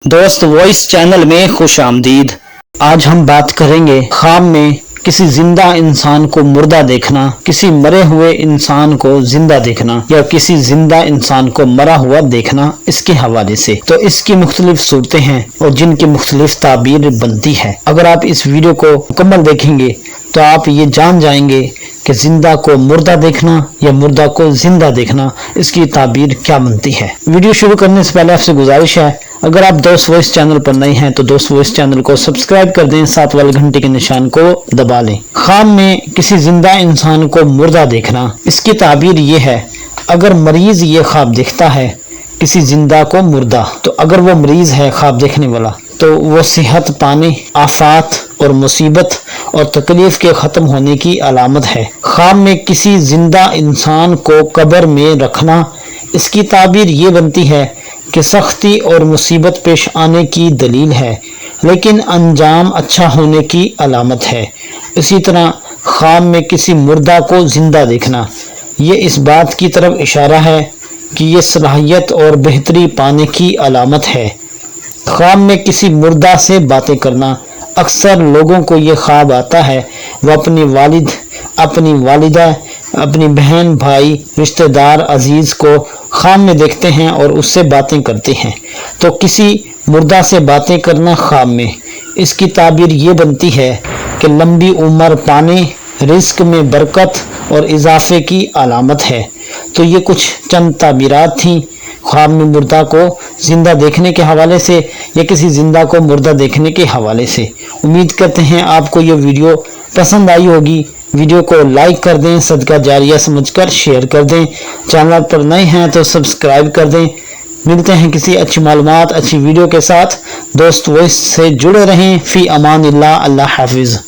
दोस्त voice channel में खुश आमदीद। आज हम बात करेंगे ख्वाब में किसी जिंदा इंसान को मुर्दा देखना, किसी मरे हुए इंसान को जिंदा देखना या किसी जिंदा इंसान को मरा हुआ देखना, इसके हवाले से। तो इसकी मुख्तलिफ सूरतें हैं और जिनकी मुख्तलिफ ताबीर बनती है। अगर आप इस वीडियो को मुकम्मल देखेंगे तो आप ये जान जाएंगे कि जिंदा को मुर्दा देखना या मुर्दा को जिंदा देखना, इसकी ताबीर क्या बनती है। वीडियो शुरू करने से पहले आपसे गुजारिश है, अगर आप दोस्त वॉइस चैनल पर नए हैं तो दोस्त वॉइस चैनल को सब्सक्राइब कर दें, साथ वाले घंटे के निशान को दबा लें। ख्वाब में किसी जिंदा इंसान को मुर्दा देखना, इसकी ताबीर ये है, अगर मरीज ये ख्वाब देखता है किसी जिंदा को मुर्दा, तो अगर वो मरीज है ख्वाब देखने वाला तो वो सेहत पाने, आफात और मुसीबत और तकलीफ के ख़त्म होने की अलामत है। ख्वाब में किसी जिंदा इंसान को कब्र में रखना, इसकी ताबीर ये बनती है कि सख्ती और मुसीबत पेश आने की दलील है, लेकिन अंजाम अच्छा होने की अलामत है। इसी तरह ख्वाब में किसी मुर्दा को जिंदा देखना, ये इस बात की तरफ इशारा है कि ये सलाहियत और बेहतरी पाने की अलामत है। ख्वाब में किसी मुर्दा से बातें करना, अक्सर लोगों को ये ख्वाब आता है वो अपनी वालिद, अपनी वालिदा, अपनी बहन, भाई, रिश्तेदार, अजीज को ख्वाब में देखते हैं और उससे बातें करते हैं। तो किसी मुर्दा से बातें करना ख्वाब में, इसकी ताबीर ये बनती है कि लंबी उम्र पाने, रिस्क में बरकत और इजाफे की अलामत है। तो ये कुछ चंद ताबीरात थी ख्वाब में मुर्दा को जिंदा देखने के हवाले से या किसी जिंदा को मुर्दा देखने के हवाले से। उम्मीद करते हैं आपको ये वीडियो पसंद आई होगी। वीडियो को लाइक कर दें, सदका जारिया समझकर शेयर कर दें। चैनल पर नए हैं तो सब्सक्राइब कर दें। मिलते हैं किसी अच्छी मालूमात, अच्छी वीडियो के साथ। दोस्त वॉइस से जुड़े रहें। फी अमानिल्लाह, अल्लाह हाफिज़।